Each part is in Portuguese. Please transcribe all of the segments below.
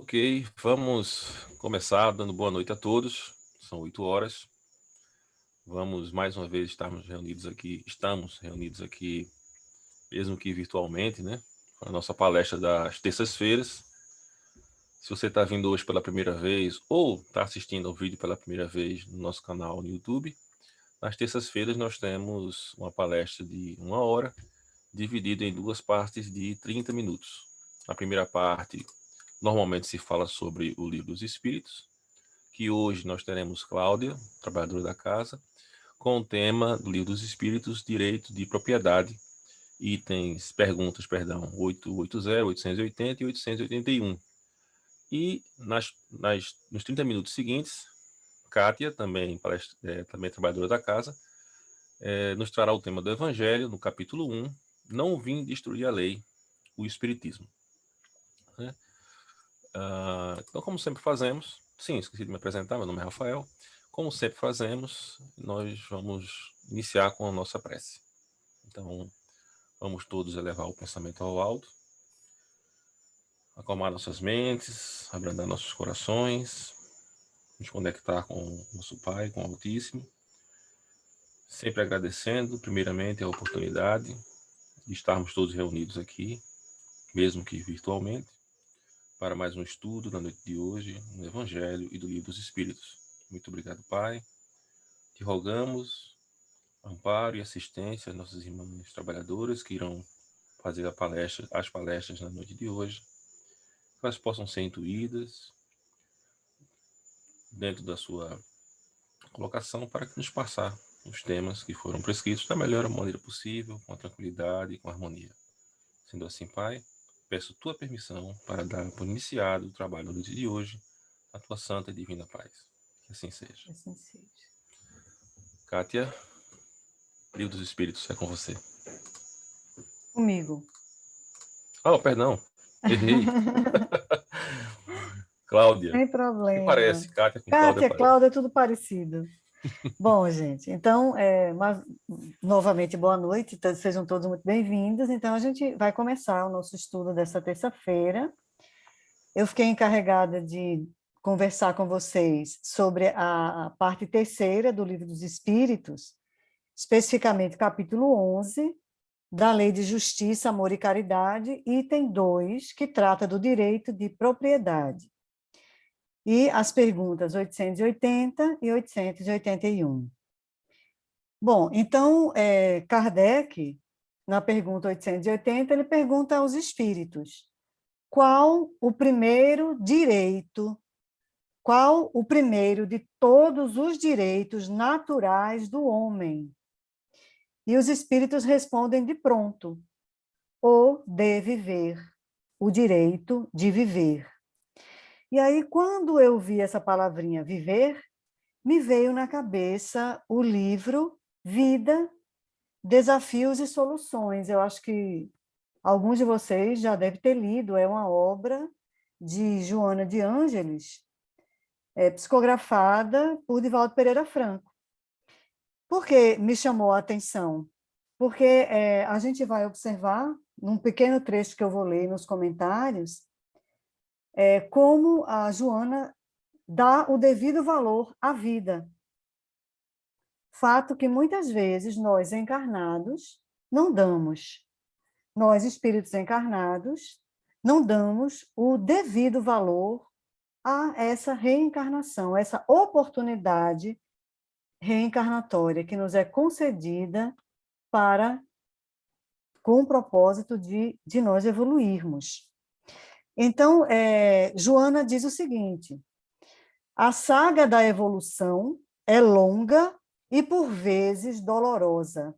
Ok, vamos começar dando boa noite a todos. São 8 horas. Vamos mais uma vez estamos reunidos aqui, mesmo que virtualmente, né? Para a nossa palestra das terças-feiras. Se você está vindo hoje pela primeira vez ou está assistindo ao vídeo pela primeira vez no nosso canal no YouTube, nas terças-feiras nós temos uma palestra de 1 hora, dividida em duas partes de 30 minutos. A primeira parte, normalmente se fala sobre o Livro dos Espíritos, que hoje nós teremos Cláudia, trabalhadora da casa, com o tema do Livro dos Espíritos, Direito de Propriedade, perguntas, 880, 880 e 881. E nos 30 minutos seguintes, Kátia, também trabalhadora da casa, nos trará o tema do Evangelho, no capítulo 1, Não vim destruir a lei, o Espiritismo. Né? Então, como sempre fazemos, sim, esqueci de me apresentar, meu nome é Rafael. Como sempre fazemos, nós vamos iniciar com a nossa prece. Então, vamos todos elevar o pensamento ao alto, acalmar nossas mentes, abrandar nossos corações, nos conectar com o nosso Pai, com o Altíssimo, sempre agradecendo, primeiramente, a oportunidade de estarmos todos reunidos aqui, mesmo que virtualmente, para mais um estudo na noite de hoje, no Evangelho e do Livro dos Espíritos. Muito obrigado, Pai. Te rogamos amparo e assistência às nossas irmãs trabalhadoras que irão fazer as palestras na noite de hoje, que elas possam ser intuídas dentro da sua colocação para que nos passar os temas que foram prescritos da melhor maneira possível, com tranquilidade e com harmonia. Sendo assim, Pai, peço tua permissão para dar por iniciado o trabalho da noite de hoje, a tua santa e divina paz. Que assim seja. Assim seja. Kátia, Livro dos Espíritos, é com você. Comigo. Oh, perdão, errei. Cláudia. Sem Que problema. parece, Kátia com Cláudia Kátia, parece. Cláudia, tudo parecido. Bom, gente, então, novamente, boa noite, sejam todos muito bem-vindos. Então, a gente vai começar o nosso estudo dessa terça-feira. Eu fiquei encarregada de conversar com vocês sobre a parte terceira do Livro dos Espíritos, especificamente capítulo 11, da Lei de Justiça, Amor e Caridade, item 2, que trata do direito de propriedade. E as perguntas 880 e 881. Bom, então, Kardec, na pergunta 880, ele pergunta aos espíritos: qual o primeiro direito, qual o primeiro de todos os direitos naturais do homem? E os espíritos respondem de pronto: o de viver, o direito de viver. E aí, quando eu vi essa palavrinha viver, me veio na cabeça o livro Vida, Desafios e Soluções. Eu acho que alguns de vocês já devem ter lido, é uma obra de Joana de Ângeles, psicografada por Divaldo Pereira Franco. Por que me chamou a atenção? Porque a gente vai observar, num pequeno trecho que eu vou ler nos comentários, como a Joana dá o devido valor à vida. Fato que muitas vezes nós encarnados não damos. Nós, espíritos encarnados, não damos o devido valor a essa reencarnação, essa oportunidade reencarnatória que nos é concedida com o propósito de nós evoluirmos. Então, Joana diz o seguinte: a saga da evolução é longa e, por vezes, dolorosa.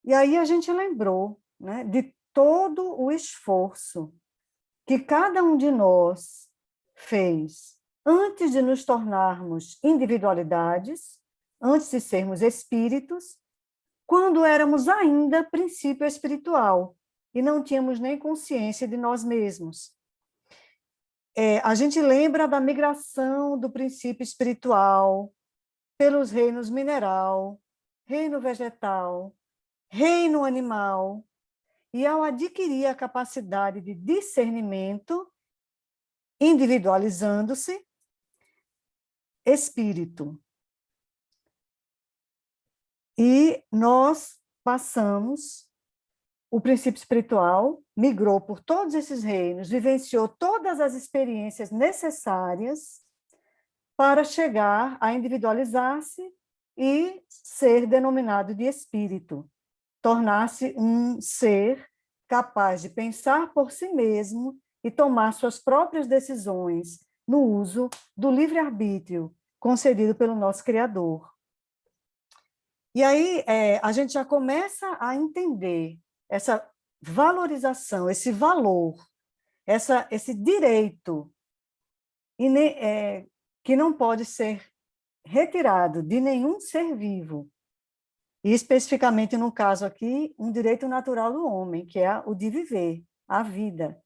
E aí a gente lembrou, né, de todo o esforço que cada um de nós fez antes de nos tornarmos individualidades, antes de sermos espíritos, quando éramos ainda princípio espiritual e não tínhamos nem consciência de nós mesmos. A gente lembra da migração do princípio espiritual pelos reinos mineral, reino vegetal, reino animal, e ao adquirir a capacidade de discernimento, individualizando-se, espírito. E nós passamos, o princípio espiritual migrou por todos esses reinos, vivenciou todas as experiências necessárias para chegar a individualizar-se e ser denominado de espírito, tornar-se um ser capaz de pensar por si mesmo e tomar suas próprias decisões no uso do livre-arbítrio concedido pelo nosso Criador. E aí a gente já começa a entender essa valorização, esse valor, esse direito que não pode ser retirado de nenhum ser vivo, e especificamente no caso aqui, um direito natural do homem, que é o de viver, a vida.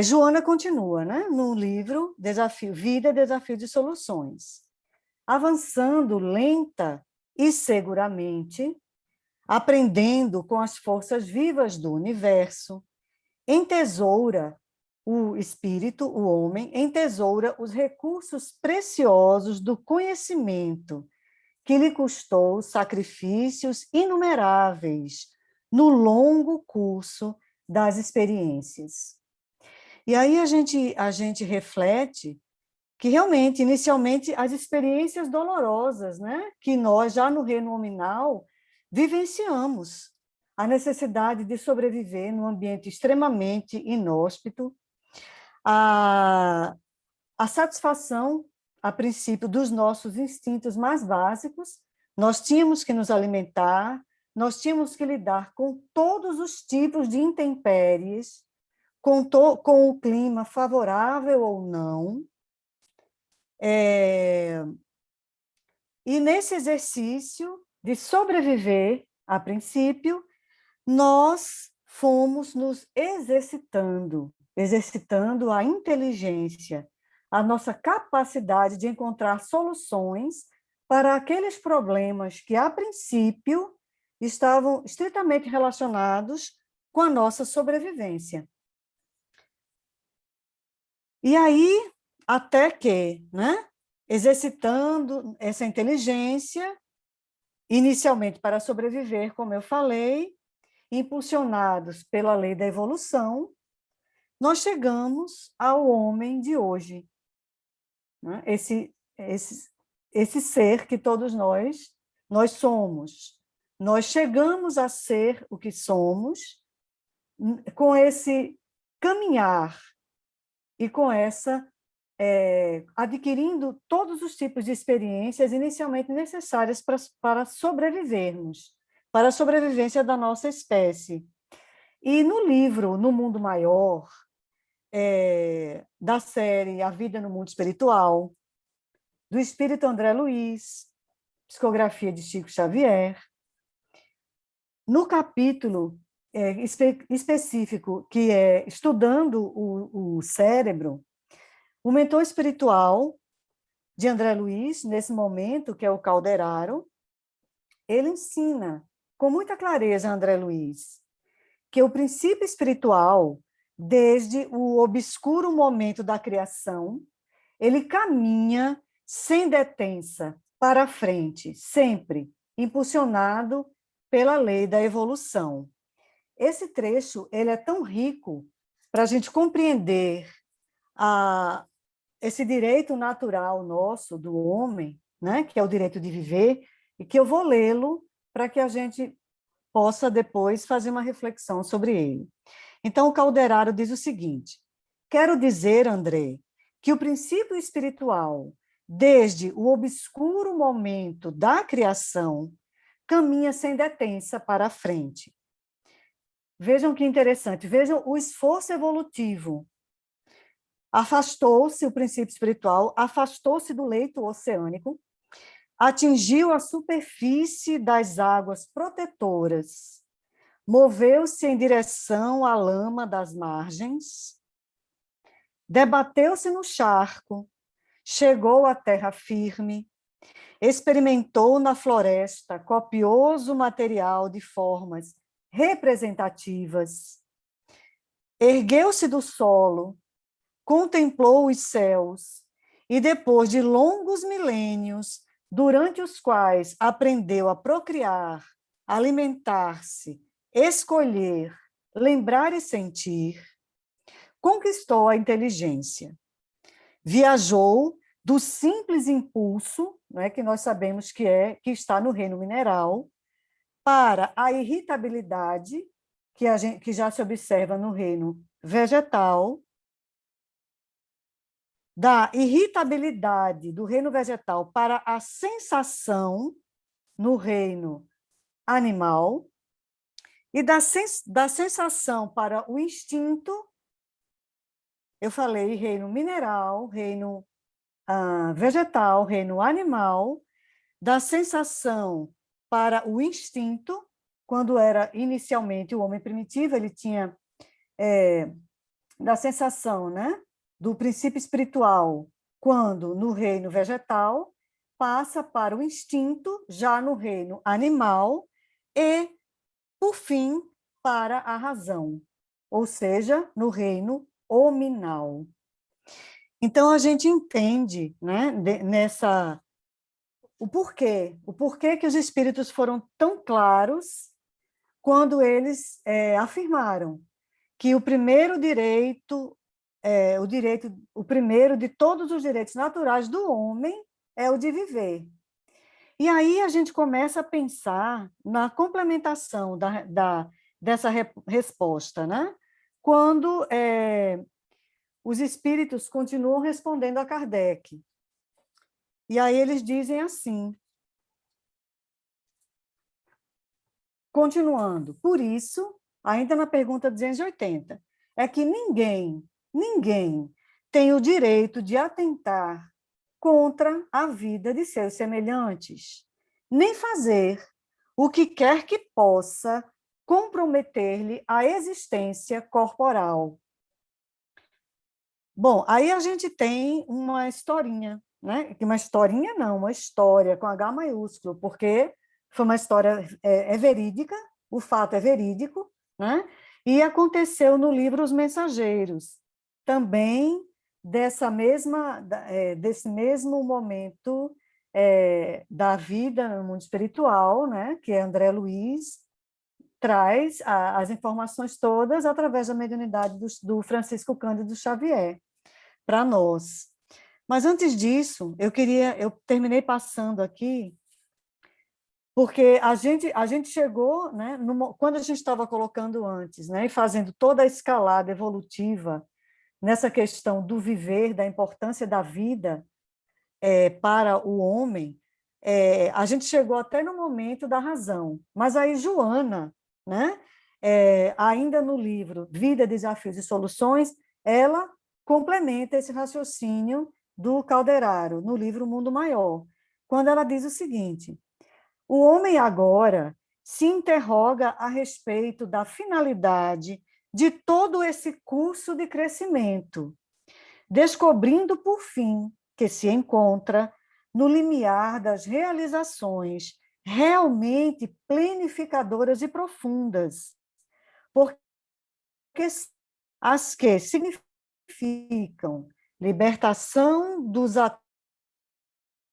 Joana continua, né, no livro Vida, Desafio de Soluções. Avançando lenta e seguramente, aprendendo com as forças vivas do universo, entesoura o espírito, o homem, entesoura os recursos preciosos do conhecimento, que lhe custou sacrifícios inumeráveis no longo curso das experiências. E aí a gente reflete que realmente, inicialmente, as experiências dolorosas, né, que nós, já no reino nominal, vivenciamos, a necessidade de sobreviver num ambiente extremamente inóspito, a satisfação, a princípio, dos nossos instintos mais básicos. Nós tínhamos que nos alimentar, nós tínhamos que lidar com todos os tipos de intempéries, com o clima favorável ou não. E nesse exercício de sobreviver, a princípio, nós fomos nos exercitando a inteligência, a nossa capacidade de encontrar soluções para aqueles problemas que, a princípio, estavam estritamente relacionados com a nossa sobrevivência. E aí, até que, né, exercitando essa inteligência, inicialmente para sobreviver, como eu falei, impulsionados pela lei da evolução, nós chegamos ao homem de hoje, né? Esse ser que todos nós somos. Nós chegamos a ser o que somos com esse caminhar e com adquirindo todos os tipos de experiências inicialmente necessárias para sobrevivermos, para a sobrevivência da nossa espécie. E no livro No Mundo Maior, da série A Vida no Mundo Espiritual, do espírito André Luiz, psicografia de Chico Xavier, no capítulo específico que é Estudando o Cérebro, o mentor espiritual de André Luiz, nesse momento, que é o Calderaro, ele ensina com muita clareza, André Luiz, que o princípio espiritual, desde o obscuro momento da criação, ele caminha sem detença para frente, sempre impulsionado pela lei da evolução. Esse trecho ele é tão rico para a gente compreender esse direito natural nosso, do homem, né, que é o direito de viver, e que eu vou lê-lo para que a gente possa depois fazer uma reflexão sobre ele. Então, o Calderaro diz o seguinte: quero dizer, André, que o princípio espiritual, desde o obscuro momento da criação, caminha sem detença para a frente. Vejam que interessante, vejam o esforço evolutivo. Afastou-se o princípio espiritual, afastou-se do leito oceânico, atingiu a superfície das águas protetoras, moveu-se em direção à lama das margens, debateu-se no charco, chegou à terra firme, experimentou na floresta copioso material de formas representativas, ergueu-se do solo, contemplou os céus e, depois de longos milênios, durante os quais aprendeu a procriar, alimentar-se, escolher, lembrar e sentir, conquistou a inteligência. Viajou do simples impulso, né, que nós sabemos que está no reino mineral, para a irritabilidade, que já se observa no reino vegetal, da irritabilidade do reino vegetal para a sensação no reino animal, e da sensação para o instinto, eu falei reino mineral, reino vegetal, reino animal, da sensação para o instinto, quando era inicialmente o homem primitivo, ele tinha da sensação, né, do princípio espiritual, quando no reino vegetal, passa para o instinto, já no reino animal, e, por fim, para a razão, ou seja, no reino hominal. Então, a gente entende, né, o porquê que os espíritos foram tão claros quando eles afirmaram que o primeiro direito, o primeiro de todos os direitos naturais do homem é o de viver. E aí a gente começa a pensar na complementação dessa resposta, né? Quando os espíritos continuam respondendo a Kardec. E aí eles dizem assim, continuando, por isso, ainda na pergunta 280, é que ninguém tem o direito de atentar contra a vida de seus semelhantes, nem fazer o que quer que possa comprometer-lhe a existência corporal. Bom, aí a gente tem uma historinha, né? Uma historinha não, uma história com H maiúsculo, porque foi uma história verídica, o fato é verídico, né? E aconteceu no livro Os Mensageiros, também desse mesmo momento da vida no mundo espiritual, né? Que é André Luiz traz as informações todas através da mediunidade do Francisco Cândido Xavier para nós. Mas antes disso, eu terminei passando aqui, porque a gente chegou, né, quando a gente estava colocando antes, né, e fazendo toda a escalada evolutiva nessa questão do viver, da importância da vida para o homem, a gente chegou até no momento da razão. Mas aí Joana, né, ainda no livro Vida, Desafios e Soluções, ela complementa esse raciocínio do Calderaro, no livro Mundo Maior, quando ela diz o seguinte: o homem agora se interroga a respeito da finalidade de todo esse curso de crescimento, descobrindo, por fim, que se encontra no limiar das realizações realmente planificadoras e profundas, porque as que significam libertação dos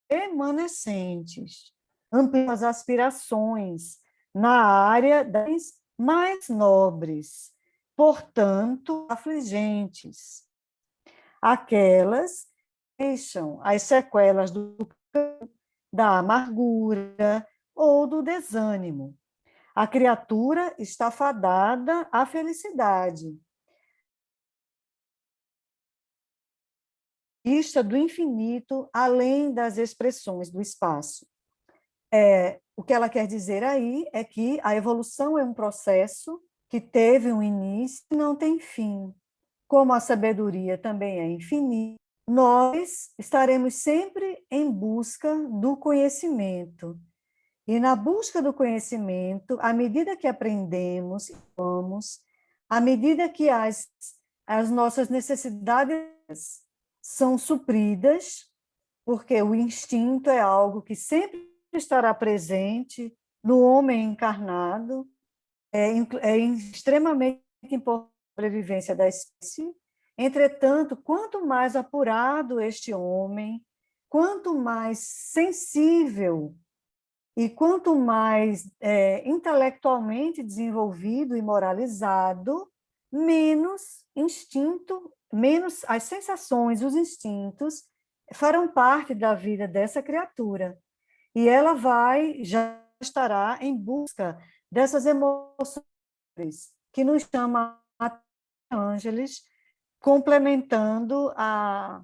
remanescentes, ampliando as aspirações na área das mais nobres, portanto, afligentes, aquelas que deixam as sequelas da amargura ou do desânimo. A criatura está fadada à felicidade, vista do infinito além das expressões do espaço. O que ela quer dizer aí é que a evolução é um processo que teve um início e não tem fim. Como a sabedoria também é infinita, nós estaremos sempre em busca do conhecimento. E na busca do conhecimento, à medida que aprendemos, vamos, à medida que as nossas necessidades são supridas, porque o instinto é algo que sempre estará presente no homem encarnado, é extremamente importante para a sobrevivência da espécie, Entretanto, quanto mais apurado este homem, quanto mais sensível e quanto mais intelectualmente desenvolvido e moralizado, menos instinto, menos as sensações, os instintos farão parte da vida dessa criatura. E ela já estará em busca dessas emoções que nos chama ângeles, complementando a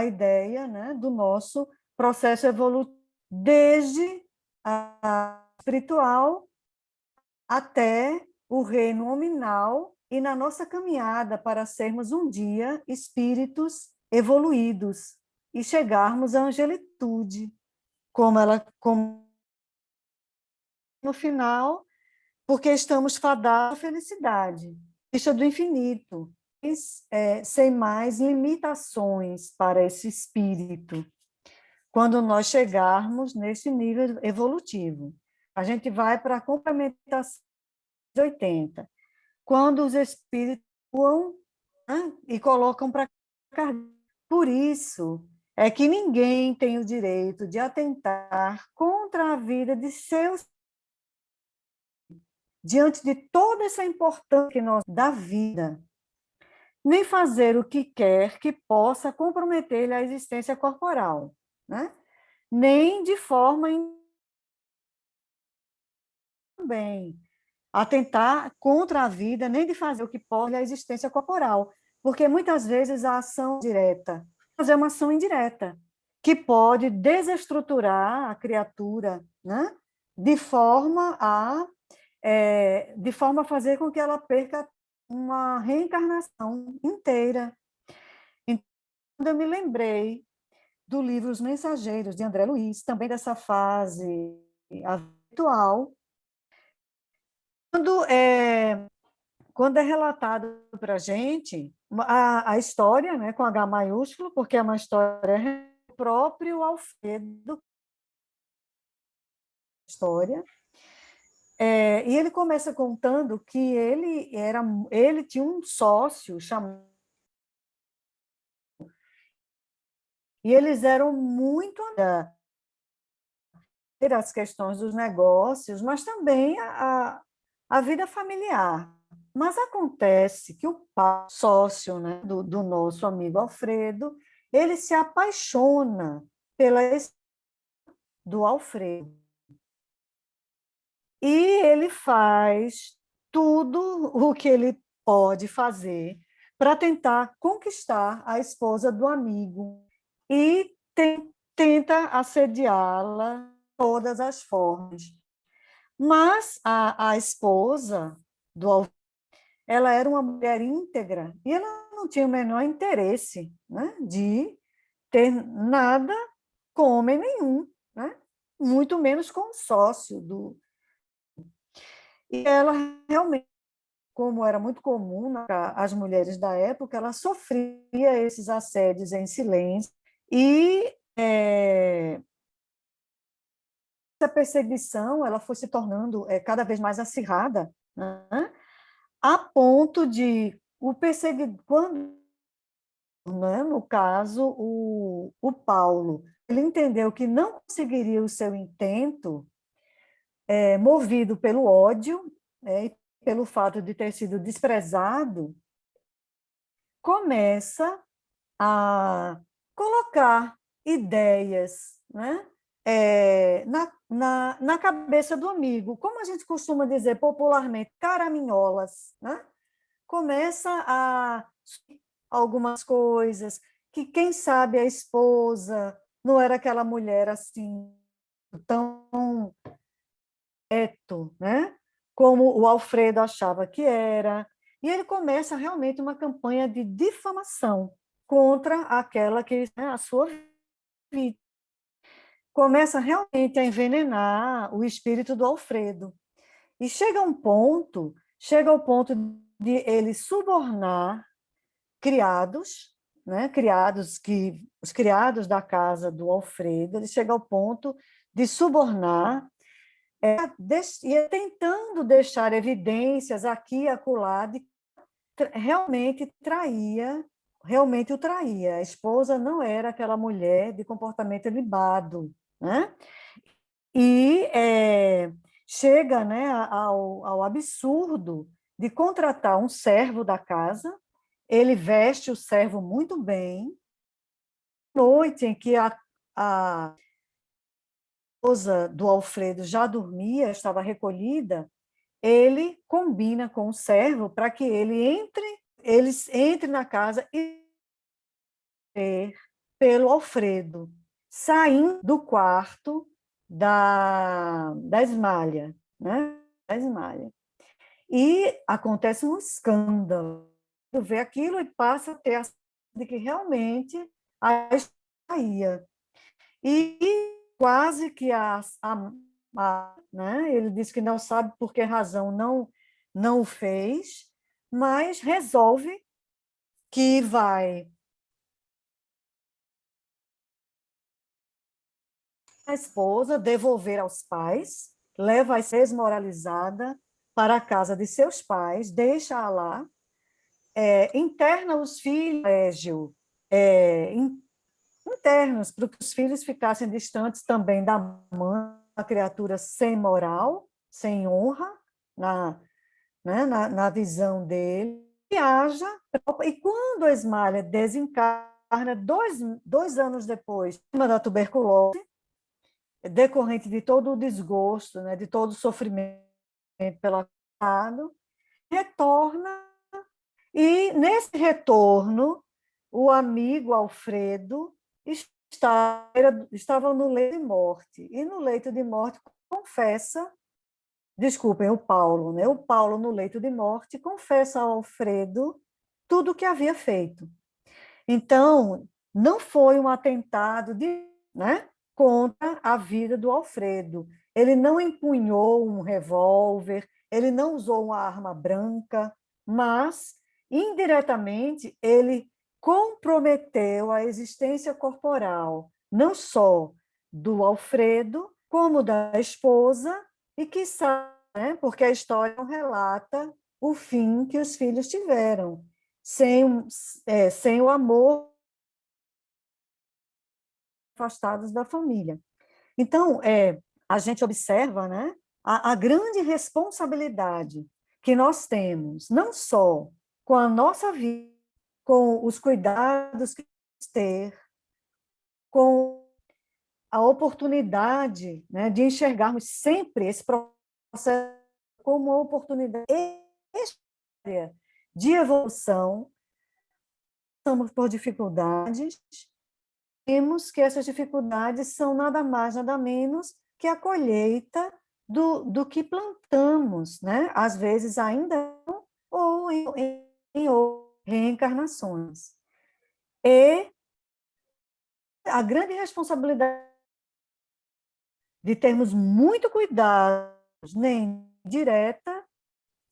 ideia, né, do nosso processo evolutivo, desde a espiritual até o reino nominal e na nossa caminhada para sermos um dia espíritos evoluídos e chegarmos à angelitude, como no final, porque estamos fadados à felicidade, vista do infinito, sem mais limitações para esse espírito, quando nós chegarmos nesse nível evolutivo. A gente vai para a complementação de 80, quando os espíritos voam, né, e colocam para cá. Por isso é que ninguém tem o direito de atentar contra a vida de seus diante de toda essa importância que nós da vida, nem fazer o que quer que possa comprometer-lhe a existência corporal, né? Nem de forma também atentar contra a vida, nem de fazer o que pode a existência corporal, porque muitas vezes a ação direta, mas é uma ação indireta, que pode desestruturar a criatura, né? De forma a fazer com que ela perca uma reencarnação inteira. Então, eu me lembrei do livro Os Mensageiros, de André Luiz, também dessa fase atual, quando é relatado para a gente a história, né, com H maiúsculo, porque é uma história do próprio Alfredo, história. E ele começa contando que ele tinha um sócio chamado, e eles eram muito das questões dos negócios, mas também a vida familiar. Mas acontece que o sócio, né, do nosso amigo Alfredo, ele se apaixona pela do Alfredo. E ele faz tudo o que ele pode fazer para tentar conquistar a esposa do amigo e tenta assediá-la de todas as formas. Mas a esposa do Alfredo, ela era uma mulher íntegra e ela não tinha o menor interesse, né, de ter nada com homem nenhum, né, muito menos com o sócio do. E ela realmente, como era muito comum as mulheres da época, ela sofria esses assédios em silêncio e essa perseguição ela foi se tornando cada vez mais acirrada, né? A ponto de o perseguidor, quando, né, no caso, o Paulo, ele entendeu que não conseguiria o seu intento, movido pelo ódio, e pelo fato de ter sido desprezado, começa a colocar ideias, né, na cabeça do amigo, como a gente costuma dizer popularmente, caraminholas, né? Começa a algumas coisas que, quem sabe, a esposa não era aquela mulher assim tão reto, né? Como o Alfredo achava que era, e ele começa realmente uma campanha de difamação contra aquela que é a sua vida. Começa realmente a envenenar o espírito do Alfredo. E chega ao ponto de ele subornar criados, né? Os criados da casa do Alfredo, ele chega ao ponto de subornar, e tentando deixar evidências aqui e acolá de realmente traía realmente o traía. A esposa não era aquela mulher de comportamento ilibado, né? E chega, né, ao absurdo de contratar um servo da casa. Ele veste o servo muito bem. Noite em que a esposa do Alfredo já dormia, estava recolhida, ele combina com o servo para que eles entrem na casa e pelo Alfredo, saindo do quarto da Esmalha, né? Da Esmalha. E acontece um escândalo. Tu vê aquilo e passa a ter a de que realmente a saía. E quase que né? Ele diz que não sabe por que razão não o fez, mas resolve que vai a esposa devolver aos pais, leva a desmoralizada para a casa de seus pais, deixa-a lá, interna os filhos no colégio, internos, para que os filhos ficassem distantes também da mãe, uma criatura sem moral, sem honra, né, na visão dele, e quando a Esmalha desencarna, dois anos depois, da tuberculose, decorrente de todo o desgosto, né, de todo o sofrimento pelo passado, retorna, e nesse retorno, o amigo Alfredo estava no leito de morte, e no leito de morte confessa, desculpem, o Paulo, né? O Paulo, no leito de morte, confessa ao Alfredo tudo o que havia feito. Então, não foi um atentado né, contra a vida do Alfredo. Ele não empunhou um revólver, ele não usou uma arma branca, mas, indiretamente, ele comprometeu a existência corporal, não só do Alfredo, como da esposa, e quiçá, né, porque a história não relata o fim que os filhos tiveram, sem o amor, afastados da família. Então, a gente observa, né, a grande responsabilidade que nós temos, não só com a nossa vida, com os cuidados que temos ter, com a oportunidade, né, de enxergarmos sempre esse processo como uma oportunidade de evolução. Passamos por dificuldades, vemos que essas dificuldades são nada mais, nada menos que a colheita do que plantamos, né? Às vezes ainda não, ou em reencarnações. E a grande responsabilidade de termos muito cuidado, nem direta,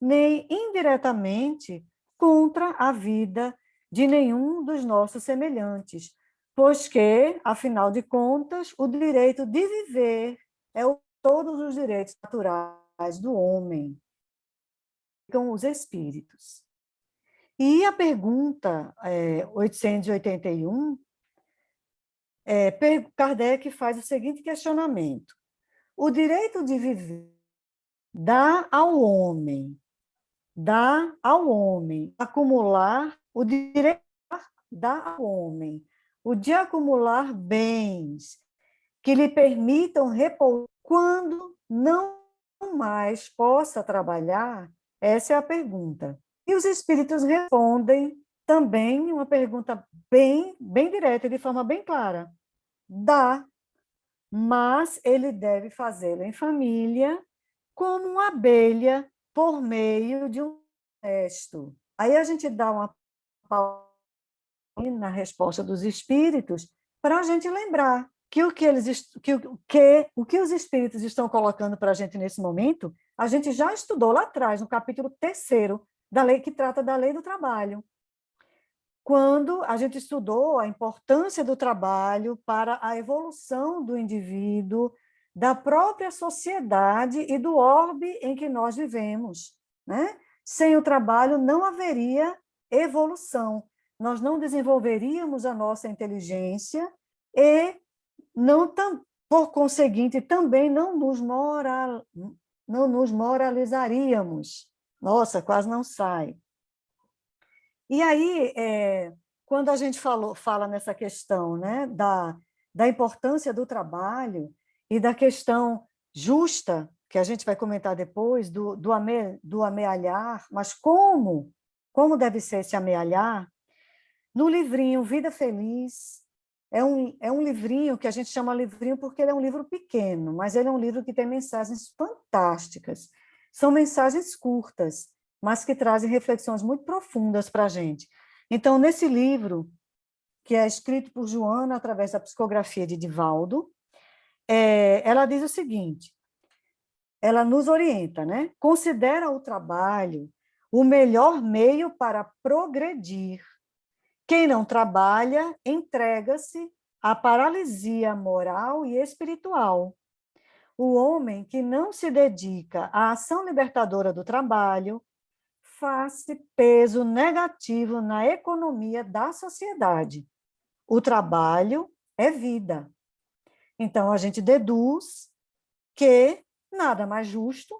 nem indiretamente, contra a vida de nenhum dos nossos semelhantes, pois que, afinal de contas, o direito de viver todos os direitos naturais do homem, com os espíritos. E a pergunta 881, Kardec faz o seguinte questionamento: o direito de viver dá ao homem acumular o direito dá ao homem o de acumular bens que lhe permitam repousar quando não mais possa trabalhar? Essa é a pergunta. E os espíritos respondem também uma pergunta bem direta, de forma bem clara. Dá, mas ele deve fazê-lo em família, como uma abelha por meio de um gesto. Aí a gente dá uma pausa na resposta dos espíritos para a gente lembrar que o que os espíritos estão colocando para a gente nesse momento, a gente já estudou lá atrás, no capítulo 3º da lei, que trata da lei do trabalho, quando a gente estudou a importância do trabalho para a evolução do indivíduo, da própria sociedade e do orbe em que nós vivemos, né? Sem o trabalho não haveria evolução, nós não desenvolveríamos a nossa inteligência e, não por conseguinte, também não nos moralizaríamos. Nossa, quase não sai. E aí, quando a gente fala nessa questão, né, da importância do trabalho e da questão justa, que a gente vai comentar depois, do amealhar, mas como deve ser esse amealhar, no livrinho Vida Feliz, é um livrinho que a gente chama livrinho porque ele é um livro pequeno, mas ele é um livro que tem mensagens fantásticas. São mensagens curtas, mas que trazem reflexões muito profundas para a gente. Então, nesse livro, que é escrito por Joana através da psicografia de Divaldo, ela diz o seguinte, ela nos orienta, né? Considera o trabalho o melhor meio para progredir. Quem não trabalha, entrega-se à paralisia moral e espiritual. O homem que não se dedica à ação libertadora do trabalho faz peso negativo na economia da sociedade. O trabalho é vida. Então, a gente deduz que nada mais justo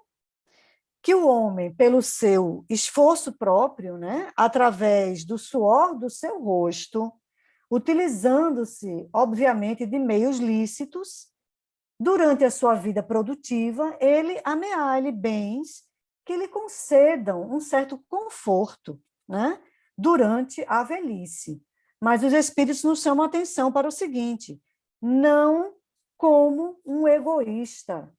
que o homem, pelo seu esforço próprio, né, através do suor do seu rosto, utilizando-se, obviamente, de meios lícitos, durante a sua vida produtiva, ele amealhe bens que lhe concedam um certo conforto, né, durante a velhice. Mas os espíritos nos chamam a atenção para o seguinte: não como um egoísta,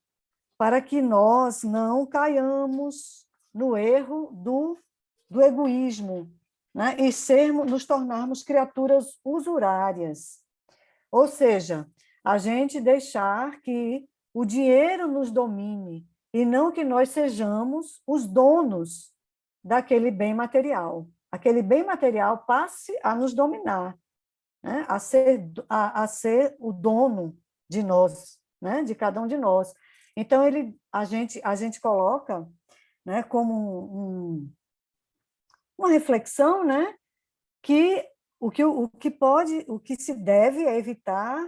para que nós não caiamos no erro do egoísmo, né? E nos tornarmos criaturas usurárias. Ou seja, a gente deixar que o dinheiro nos domine e não que nós sejamos os donos daquele bem material. Aquele bem material passe a nos dominar, né? A ser o dono de nós, né? De cada um de nós. Então, a gente coloca, né, como uma reflexão, né, que o que se deve é evitar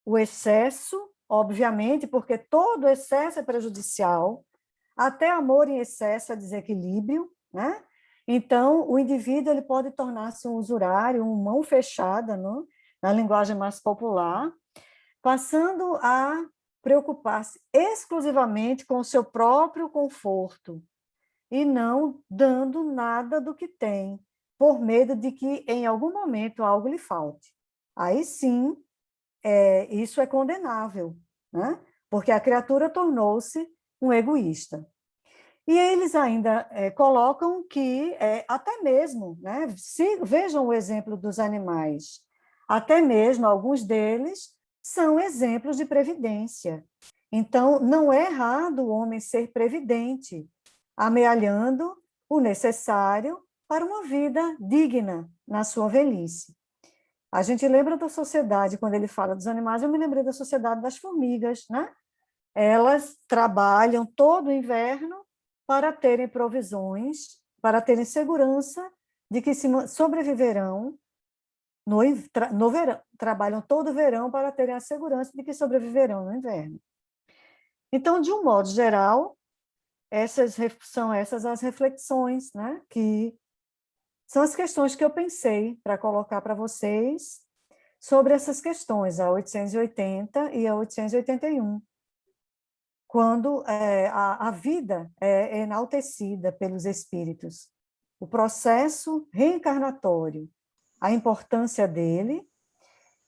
o excesso, obviamente, porque todo excesso é prejudicial, até amor em excesso é desequilíbrio, né? Então, o indivíduo ele pode tornar-se um usurário, uma mão fechada, né, na linguagem mais popular, passando a preocupar-se exclusivamente com o seu próprio conforto e não dando nada do que tem, por medo de que em algum momento algo lhe falte. Aí sim, isso é condenável, né? Porque a criatura tornou-se um egoísta. E eles ainda colocam que, até mesmo, né, vejam o exemplo dos animais, até mesmo alguns deles são exemplos de previdência. Então, não é errado o homem ser previdente, amealhando o necessário para uma vida digna na sua velhice. A gente lembra da sociedade, quando ele fala dos animais, eu me lembrei da sociedade das formigas, né? Elas trabalham todo o inverno para terem provisões, para terem segurança de que sobreviverão no verão. Trabalham todo o verão para terem a segurança de que sobreviverão no inverno. Então, de um modo geral, são essas as reflexões, né, que são as questões que eu pensei para colocar para vocês sobre essas questões, a 880 e a 881. Quando a vida é enaltecida pelos espíritos, o processo reencarnatório, a importância dele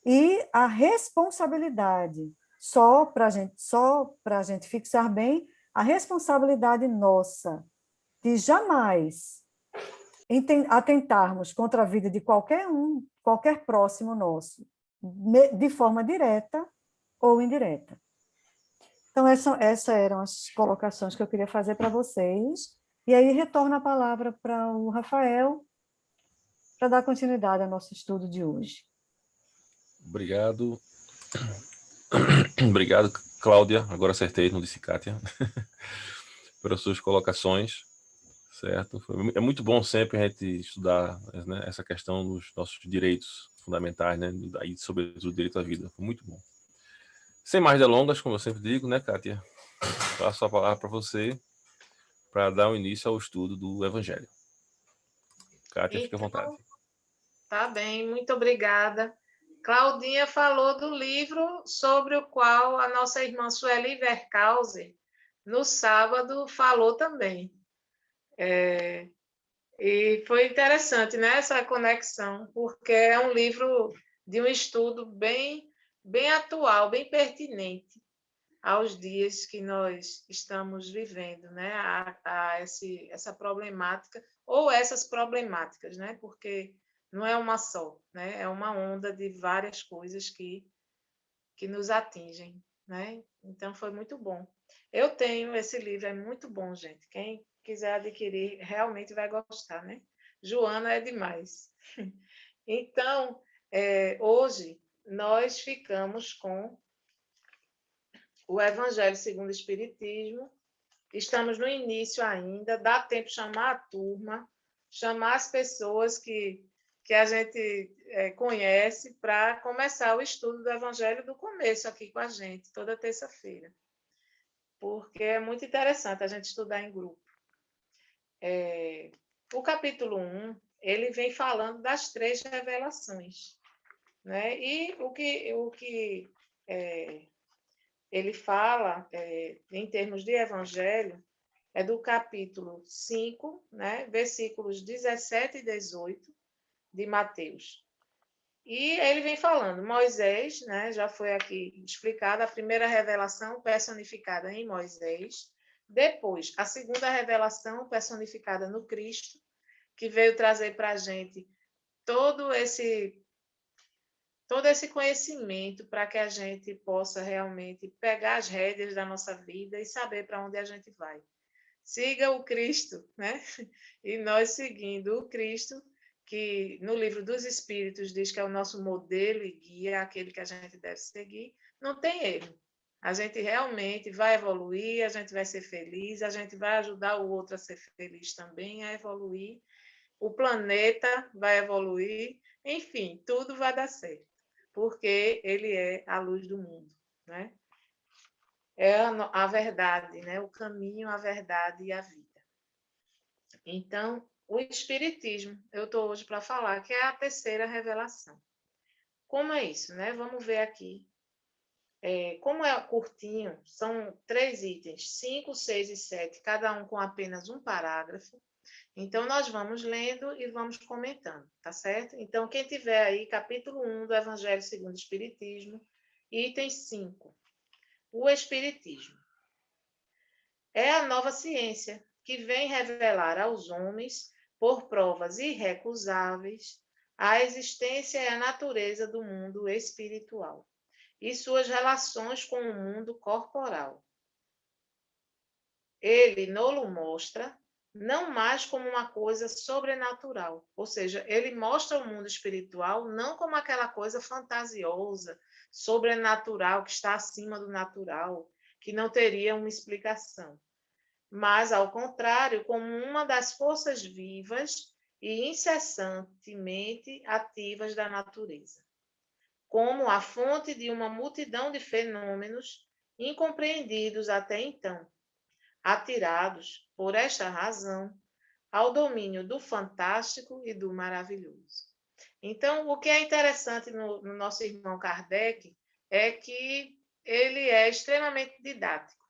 e a responsabilidade, só para a gente fixar bem, a responsabilidade nossa de jamais atentarmos contra a vida de qualquer próximo nosso, de forma direta ou indireta. Então, essas eram as colocações que eu queria fazer para vocês. E aí, retorno a palavra para o Rafael, para dar continuidade ao nosso estudo de hoje. Obrigado. Obrigado, Cláudia. Agora acertei, não disse Kátia. Pelas suas colocações. Certo? É muito bom sempre a gente estudar, né, essa questão dos nossos direitos fundamentais, né? E sobretudo o direito à vida. Foi muito bom. Sem mais delongas, como eu sempre digo, né, Kátia? Passo a palavra para você para dar o início ao estudo do Evangelho. Kátia, fique à vontade. Então, tá bem, muito obrigada. Claudinha falou do livro sobre o qual a nossa irmã Sueli Vercauser, no sábado, falou também. E foi interessante, né, essa conexão, porque é um livro de um estudo bem atual, bem pertinente aos dias que nós estamos vivendo, né, essa problemática, ou essas problemáticas, né, porque não é uma só, né, é uma onda de várias coisas que nos atingem, né? Então foi muito bom. Eu tenho esse livro, é muito bom, gente. Quem quiser adquirir realmente vai gostar, né? Joana é demais. Então, hoje nós ficamos com o Evangelho segundo o Espiritismo. Estamos no início ainda, dá tempo de chamar a turma, chamar as pessoas que a gente conhece para começar o estudo do Evangelho do começo aqui com a gente, toda terça-feira. Porque é muito interessante a gente estudar em grupo. O capítulo 1, ele vem falando das 3 revelações. Né? E o que ele fala, em termos de Evangelho, é do capítulo 5, né? Versículos 17 e 18 de Mateus. E ele vem falando, Moisés, né? Já foi aqui explicado, a primeira revelação personificada em Moisés, depois a segunda revelação personificada no Cristo, que veio trazer para a gente todo esse conhecimento para que a gente possa realmente pegar as rédeas da nossa vida e saber para onde a gente vai. Siga o Cristo, né? E nós seguindo o Cristo, que no livro dos Espíritos diz que é o nosso modelo e guia, aquele que a gente deve seguir, não tem erro. A gente realmente vai evoluir, a gente vai ser feliz, a gente vai ajudar o outro a ser feliz também, a evoluir. O planeta vai evoluir, enfim, tudo vai dar certo, porque ele é a luz do mundo, né? É a verdade, né? O caminho, a verdade e a vida. Então, o Espiritismo, eu estou hoje para falar que é a terceira revelação. Como é isso, né? Vamos ver aqui. Como é curtinho, são 3 itens, 5, 6 e 7, cada um com apenas um parágrafo. Então, nós vamos lendo e vamos comentando, tá certo? Então, quem tiver aí, capítulo 1 do Evangelho segundo o Espiritismo, item 5, o Espiritismo. É a nova ciência que vem revelar aos homens, por provas irrecusáveis, a existência e a natureza do mundo espiritual e suas relações com o mundo corporal. Ele nos mostra não mais como uma coisa sobrenatural, ou seja, ele mostra o mundo espiritual não como aquela coisa fantasiosa, sobrenatural, que está acima do natural, que não teria uma explicação, mas, ao contrário, como uma das forças vivas e incessantemente ativas da natureza, como a fonte de uma multidão de fenômenos incompreendidos até então, atirados, por esta razão, ao domínio do fantástico e do maravilhoso. Então, o que é interessante no nosso irmão Kardec é que ele é extremamente didático.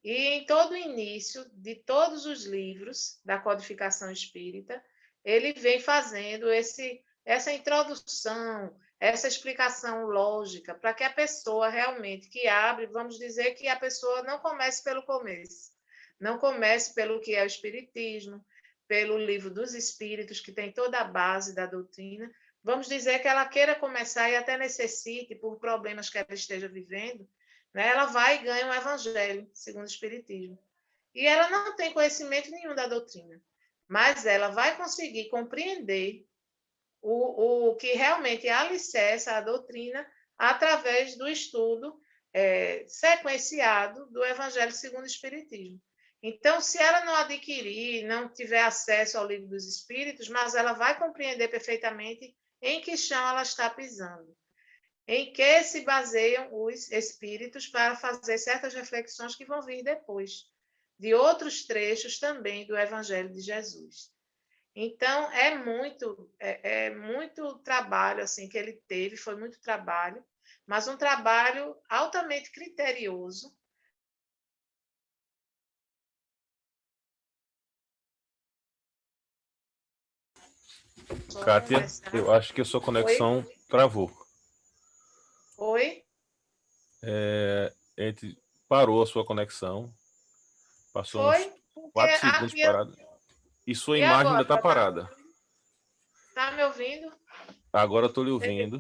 E em todo o início de todos os livros da codificação espírita, ele vem fazendo essa introdução, essa explicação lógica, para que a pessoa realmente que abre, vamos dizer que a pessoa não comece pelo começo, não comece pelo que é o Espiritismo, pelo livro dos Espíritos, que tem toda a base da doutrina. Vamos dizer que ela queira começar e até necessite, por problemas que ela esteja vivendo, né? Ela vai e ganha um evangelho, segundo o Espiritismo. E ela não tem conhecimento nenhum da doutrina, mas ela vai conseguir compreender o que realmente alicerça a doutrina através do estudo sequenciado do Evangelho segundo o Espiritismo. Então, se ela não adquirir, não tiver acesso ao livro dos espíritos, mas ela vai compreender perfeitamente em que chão ela está pisando, em que se baseiam os espíritos para fazer certas reflexões que vão vir depois, de outros trechos também do Evangelho de Jesus. Então, é muito trabalho assim que ele teve, foi muito trabalho, mas um trabalho altamente criterioso. Kátia, Começar. eu acho que a sua Oi? conexão travou. Oi? A gente parou a sua conexão, passou uns Foi? Porque 4 a segundos minha... parada. E sua E imagem ainda agora? está parada. Tá me ouvindo? Agora eu estou lhe ouvindo.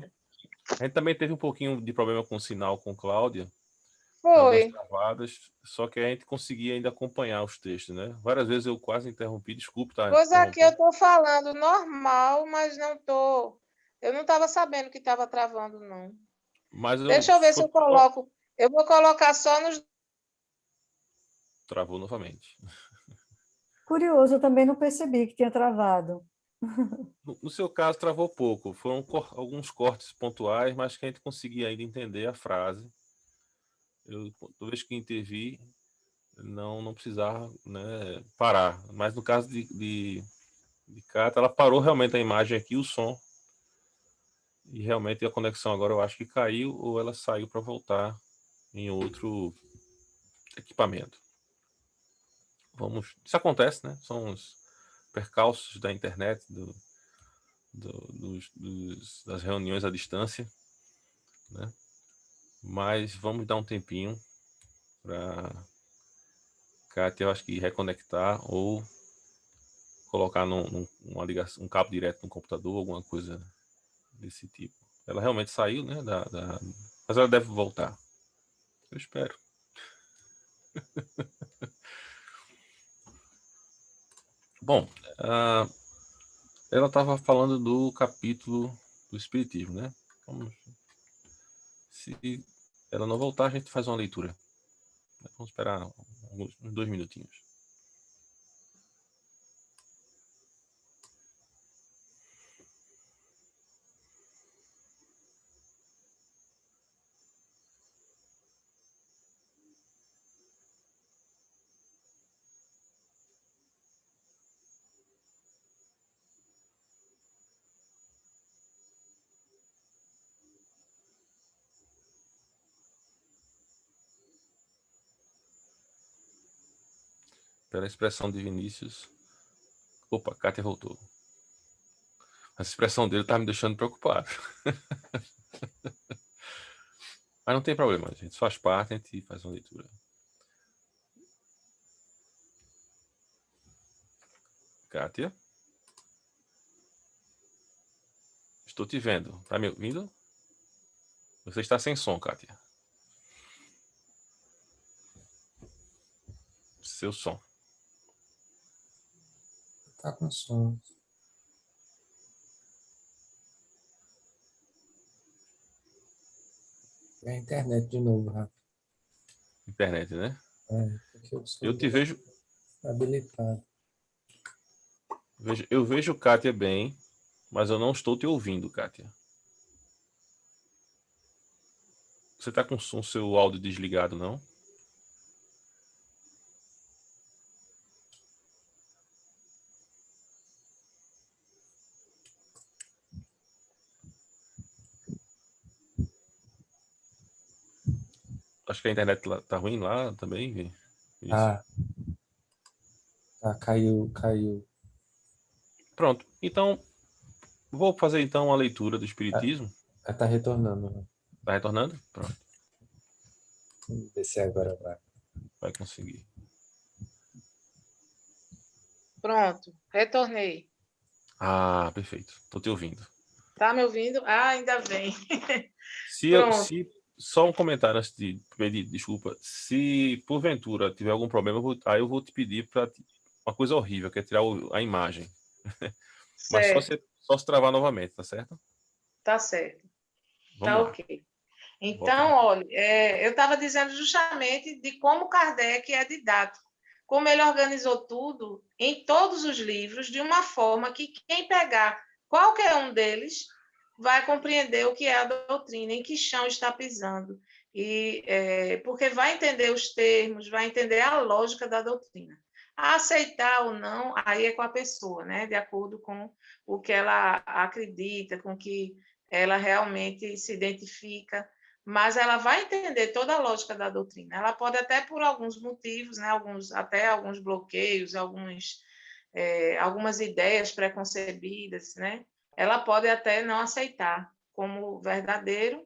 A gente também teve um pouquinho de problema com o sinal com Cláudia, dando umas Foi. travadas, só que a gente conseguia ainda acompanhar os textos, né? Várias vezes eu quase interrompi, desculpe estar Pois aqui eu interrompendo. estou falando normal, mas não estou. Eu não estava sabendo que estava travando, não. Mas Deixa eu ver se eu coloco. Eu vou colocar só nos. Travou novamente. Curioso, eu também não percebi que tinha travado. No seu caso, travou pouco. Foram alguns cortes pontuais, mas que a gente conseguia ainda entender a frase. Toda vez que intervi, não precisava, né, parar. Mas no caso de Cata, ela parou realmente a imagem aqui, o som. E realmente a conexão agora eu acho que caiu ou ela saiu para voltar em outro equipamento. Isso acontece, né? São os percalços da internet, das reuniões à distância, né? Mas vamos dar um tempinho para Kátia, eu acho que reconectar ou colocar uma ligação, um cabo direto no computador, alguma coisa desse tipo. Ela realmente saiu, né? Mas ela deve voltar. Eu espero. Bom, ela estava falando do capítulo do Espiritismo, né? Se ela não voltar, a gente faz uma leitura. Vamos esperar uns 2 minutinhos. Pela expressão de Vinícius. Opa, Kátia voltou. A expressão dele tá me deixando preocupado. Mas não tem problema, gente. Isso faz parte, a gente faz uma leitura. Kátia? Estou te vendo. Tá me ouvindo? Você está sem som, Kátia. Seu som. Tá com som. É a internet de novo, Rafa. Internet, né? Porque eu sou Eu te vejo. habilitado. Eu vejo Kátia bem, mas eu não estou te ouvindo, Kátia. Você está com o seu áudio desligado, não? Acho que a internet tá ruim lá também. Tá, caiu. Pronto. Então, vou fazer então a leitura do Espiritismo. Tá retornando. Né? Tá retornando? Pronto. Vamos ver se agora vai. Vai conseguir. Pronto, retornei. Ah, perfeito. Tô te ouvindo. Tá me ouvindo? Ah, ainda bem. Pronto. Só um comentário antes de pedir desculpa. Se porventura tiver algum problema, eu vou te pedir para uma coisa horrível, que é tirar a imagem. Mas Certo, só se travar novamente, tá certo? tá certo. Vamos Tá lá. ok. Volta Então, contigo. olha, eu estava dizendo justamente de como Kardec é didático. como ele organizou tudo em todos os livros, de uma forma que quem pegar qualquer um deles vai compreender o que é a doutrina, em que chão está pisando, porque vai entender os termos, vai entender a lógica da doutrina. Aceitar ou não, aí é com a pessoa, né? De acordo com o que ela acredita, com o que ela realmente se identifica, mas ela vai entender toda a lógica da doutrina. Ela pode até por alguns motivos, né? Até alguns bloqueios, algumas ideias preconcebidas, né? Ela pode até não aceitar como verdadeiro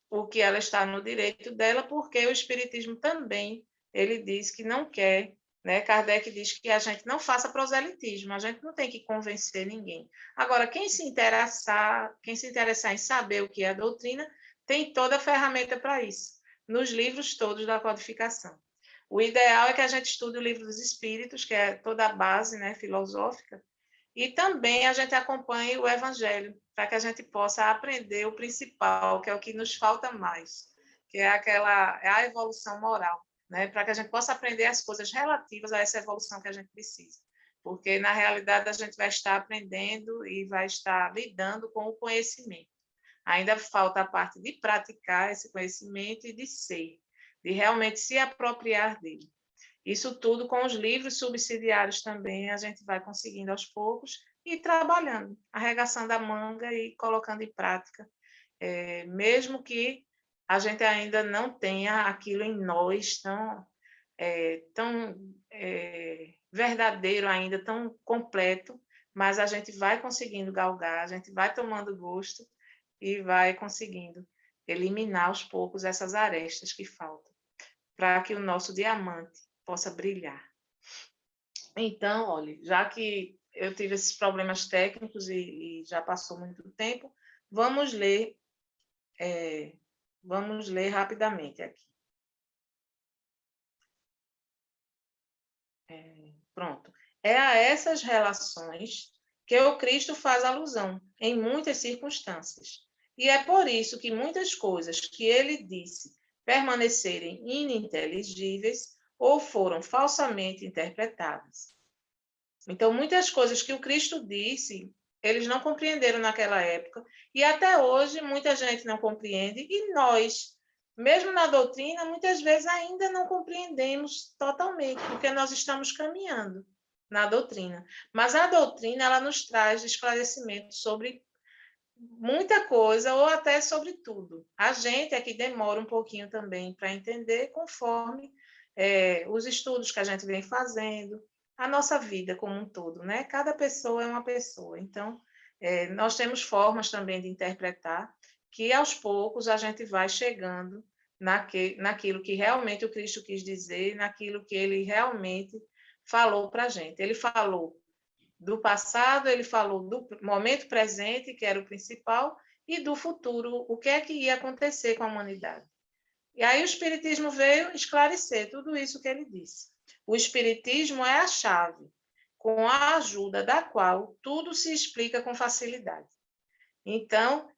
o que ela está no direito dela, porque o Espiritismo também, ele diz que não quer, né? Kardec diz que a gente não faça proselitismo, a gente não tem que convencer ninguém. Agora, quem se interessar em saber o que é a doutrina, tem toda a ferramenta para isso, nos livros todos da codificação. O ideal é que a gente estude o Livro dos Espíritos, que é toda a base, né, filosófica, e também a gente acompanhe o Evangelho, para que a gente possa aprender o principal, que é o que nos falta mais, que é a evolução moral, né? Para que a gente possa aprender as coisas relativas a essa evolução que a gente precisa. Porque, na realidade, a gente vai estar aprendendo e vai estar lidando com o conhecimento. Ainda falta a parte de praticar esse conhecimento e de ser, de realmente se apropriar dele. Isso tudo com os livros subsidiários também, a gente vai conseguindo aos poucos e trabalhando, arregaçando a manga e colocando em prática, mesmo que a gente ainda não tenha aquilo em nós tão verdadeiro ainda, tão completo, mas a gente vai conseguindo galgar, a gente vai tomando gosto e vai conseguindo eliminar aos poucos essas arestas que faltam, para que o nosso diamante possa brilhar. Então, olha, já que eu tive esses problemas técnicos e já passou muito tempo, vamos ler rapidamente aqui. Pronto. É a essas relações que o Cristo faz alusão em muitas circunstâncias. E é por isso que muitas coisas que ele disse permanecerem ininteligíveis ou foram falsamente interpretadas. Então, muitas coisas que o Cristo disse, eles não compreenderam naquela época, e até hoje muita gente não compreende, e nós, mesmo na doutrina, muitas vezes ainda não compreendemos totalmente, porque nós estamos caminhando na doutrina. Mas a doutrina, ela nos traz esclarecimento sobre muita coisa, ou até sobre tudo. A gente é que demora um pouquinho também para entender, conforme os estudos que a gente vem fazendo, a nossa vida como um todo, né? Cada pessoa é uma pessoa. Então, nós temos formas também de interpretar, que aos poucos a gente vai chegando naquilo que realmente o Cristo quis dizer, naquilo que ele realmente falou para a gente. Ele falou do passado, ele falou do momento presente, que era o principal, e do futuro, o que é que ia acontecer com a humanidade. E aí o Espiritismo veio esclarecer tudo isso que ele disse. O Espiritismo é a chave, com a ajuda da qual tudo se explica com facilidade. Então,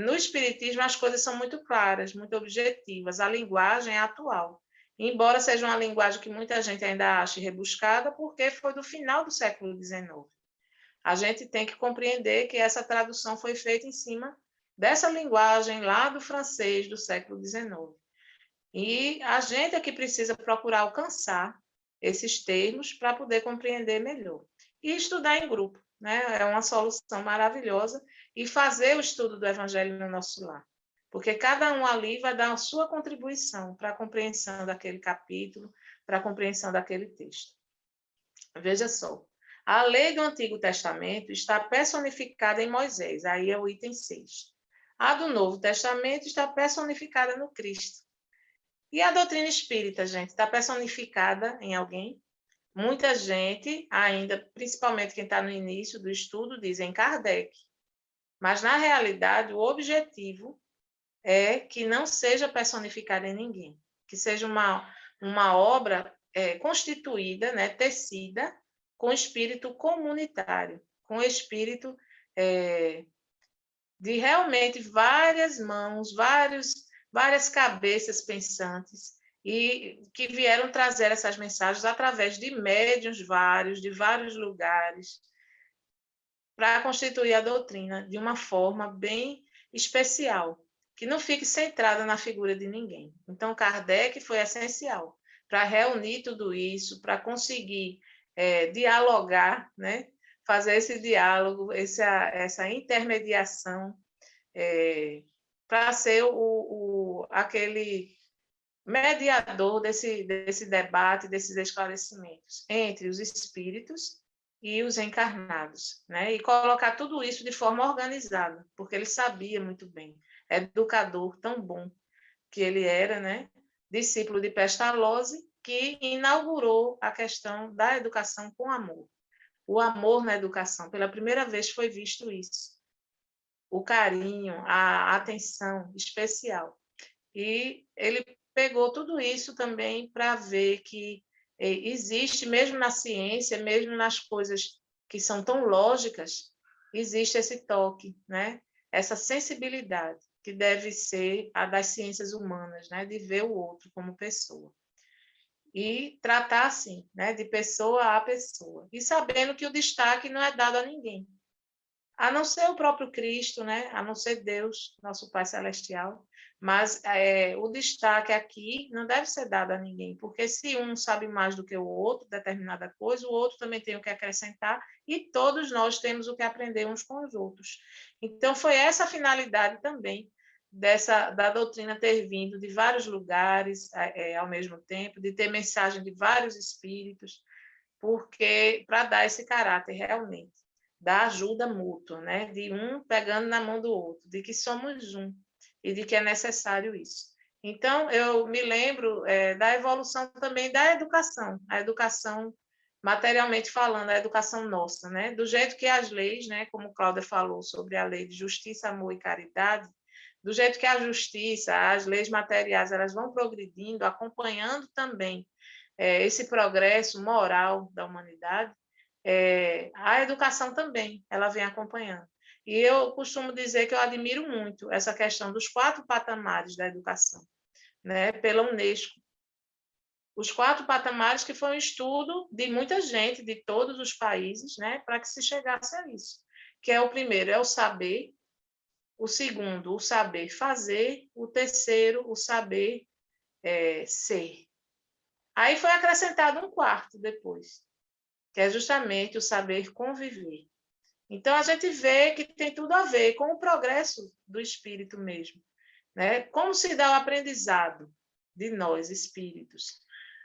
no Espiritismo as coisas são muito claras, muito objetivas, a linguagem é atual. Embora seja uma linguagem que muita gente ainda ache rebuscada, porque foi do final do século XIX. A gente tem que compreender que essa tradução foi feita em cima dessa linguagem lá do francês do século XIX. E a gente é que precisa procurar alcançar esses termos para poder compreender melhor. E estudar em grupo, né? É uma solução maravilhosa, e fazer o estudo do Evangelho no nosso lar. Porque cada um ali vai dar a sua contribuição para a compreensão daquele capítulo, para a compreensão daquele texto. Veja só, a lei do Antigo Testamento está personificada em Moisés, aí é o item 6. A do Novo Testamento está personificada no Cristo. E a doutrina espírita, gente, está personificada em alguém? Muita gente, ainda, principalmente quem está no início do estudo, diz em Kardec. Mas, na realidade, o objetivo é que não seja personificada em ninguém, que seja uma obra constituída, né, tecida, com espírito comunitário, com espírito de realmente várias mãos, várias cabeças pensantes, e que vieram trazer essas mensagens através de médiuns vários, de vários lugares, para constituir a doutrina de uma forma bem especial, que não fique centrada na figura de ninguém. Então, Kardec foi essencial para reunir tudo isso, para conseguir dialogar, né? Fazer esse diálogo, essa intermediação, para ser aquele mediador desse debate, desses esclarecimentos entre os espíritos e os encarnados, né? E colocar tudo isso de forma organizada, porque ele sabia muito bem, educador tão bom que ele era, né? Discípulo de Pestalozzi, que inaugurou a questão da educação com amor. O amor na educação, pela primeira vez foi visto isso. O carinho, a atenção especial. E ele pegou tudo isso também para ver que existe, mesmo na ciência, mesmo nas coisas que são tão lógicas, existe esse toque, né? Essa sensibilidade que deve ser a das ciências humanas, né? De ver o outro como pessoa. E tratar assim, né? De pessoa a pessoa. E sabendo que o destaque não é dado a ninguém. A não ser o próprio Cristo, né? A não ser Deus, nosso Pai Celestial. Mas o destaque aqui não deve ser dado a ninguém, porque se um sabe mais do que o outro, determinada coisa, o outro também tem o que acrescentar, e todos nós temos o que aprender uns com os outros. Então, foi essa a finalidade também da doutrina ter vindo de vários lugares ao mesmo tempo, de ter mensagem de vários espíritos, porque para dar esse caráter realmente da ajuda mútua, né? De um pegando na mão do outro, de que somos um e de que é necessário isso. Então, eu me lembro da evolução também da educação, a educação materialmente falando, a educação nossa, né? Do jeito que as leis, né? Como Cláudia falou sobre a lei de justiça, amor e caridade, do jeito que a justiça, as leis materiais, elas vão progredindo, acompanhando também esse progresso moral da humanidade, a educação também, ela vem acompanhando. E eu costumo dizer que eu admiro muito essa questão dos 4 patamares da educação, né, pela Unesco. Os 4 patamares que foi um estudo de muita gente, de todos os países, né, para que se chegasse a isso. Que é o primeiro, é o saber. O segundo, o saber fazer. O terceiro, o saber ser. Aí foi acrescentado um quarto depois, que é justamente o saber conviver. Então, a gente vê que tem tudo a ver com o progresso do espírito mesmo, né? Como se dá o aprendizado de nós, espíritos,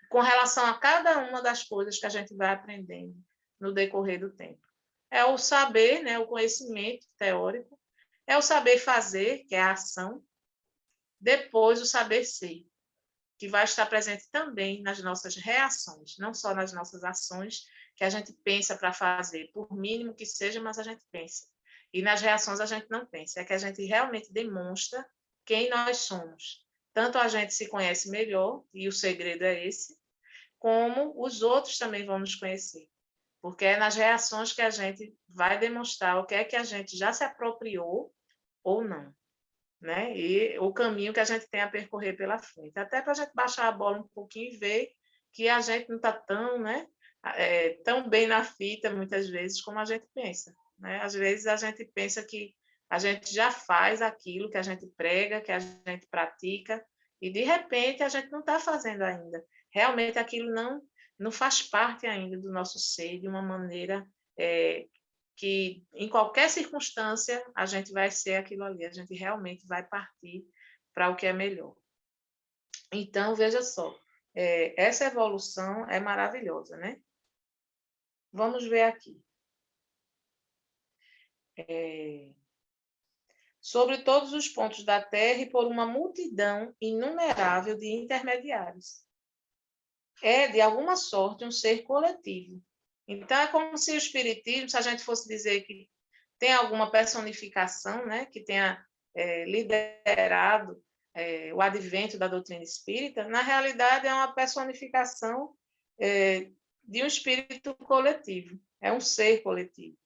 com relação a cada uma das coisas que a gente vai aprendendo no decorrer do tempo. É o saber, né? O conhecimento teórico, é o saber fazer, que é a ação, depois o saber ser, que vai estar presente também nas nossas reações, não só nas nossas ações, que a gente pensa para fazer, por mínimo que seja, mas a gente pensa. E nas reações a gente não pensa, é que a gente realmente demonstra quem nós somos. Tanto a gente se conhece melhor, e o segredo é esse, como os outros também vão nos conhecer. Porque é nas reações que a gente vai demonstrar o que é que a gente já se apropriou ou não, né? E o caminho que a gente tem a percorrer pela frente. Até para a gente baixar a bola um pouquinho e ver que a gente não está tão, né, tão bem na fita, muitas vezes, como a gente pensa, né? Às vezes a gente pensa que a gente já faz aquilo que a gente prega, que a gente pratica, e de repente a gente não está fazendo ainda. Realmente aquilo não faz parte ainda do nosso ser de uma maneira que em qualquer circunstância a gente vai ser aquilo ali, a gente realmente vai partir para o que é melhor. Então, veja só, essa evolução é maravilhosa, né? Vamos ver aqui. Sobre todos os pontos da Terra e por uma multidão inumerável de intermediários. É, de alguma sorte, um ser coletivo. Então, é como se o Espiritismo, se a gente fosse dizer que tem alguma personificação, né, que tenha liderado o advento da doutrina espírita, na realidade é uma personificação de um espírito coletivo, é um ser coletivo.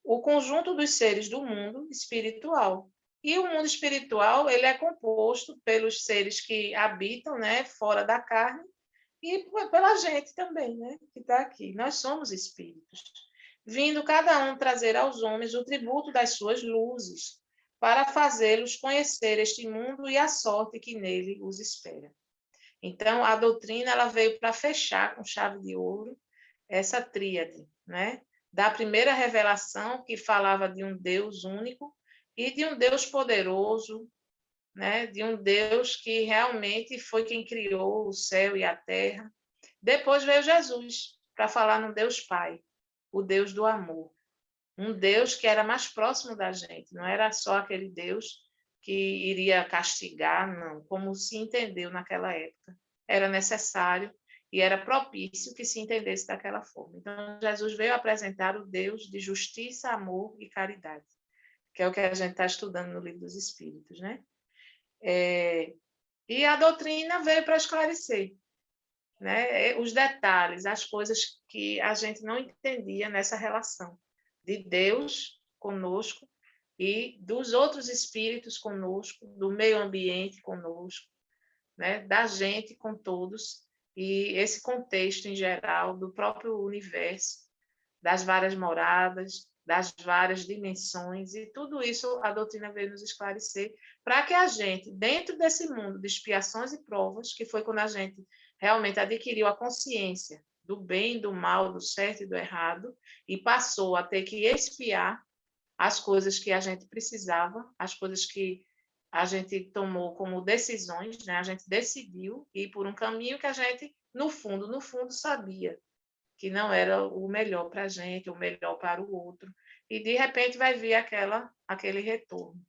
O conjunto dos seres do mundo espiritual, E o mundo espiritual, ele é composto pelos seres que habitam, né, fora da carne, e pela gente também, né, que está aqui. Nós somos espíritos, vindo cada um trazer aos homens o tributo das suas luzes, para fazê-los conhecer este mundo e a sorte que nele os espera. Então, a doutrina ela veio para fechar com chave de ouro essa tríade, né? Da primeira revelação, que falava de um Deus único e de um Deus poderoso, né? De um Deus que realmente foi quem criou o céu e a terra. Depois veio Jesus para falar no Deus Pai, o Deus do amor. Um Deus que era mais próximo da gente, não era só aquele Deus que iria castigar, não, como se entendeu naquela época. Era necessário e era propício que se entendesse daquela forma. Então, Jesus veio apresentar o Deus de justiça, amor e caridade, que é o que a gente está estudando no Livro dos Espíritos, né? E a doutrina veio para esclarecer, né? Os detalhes, as coisas que a gente não entendia nessa relação de Deus conosco e dos outros espíritos conosco, do meio ambiente conosco, né? Da gente com todos, e esse contexto em geral do próprio universo, das várias moradas, das várias dimensões, e tudo isso a doutrina veio nos esclarecer, para que a gente, dentro desse mundo de expiações e provas, que foi quando a gente realmente adquiriu a consciência do bem, do mal, do certo e do errado, e passou a ter que expiar as coisas que a gente precisava, as coisas que a gente tomou como decisões, né? A gente decidiu ir por um caminho que a gente, no fundo, sabia que não era o melhor para a gente, o melhor para o outro. E, de repente, vai vir aquele retorno.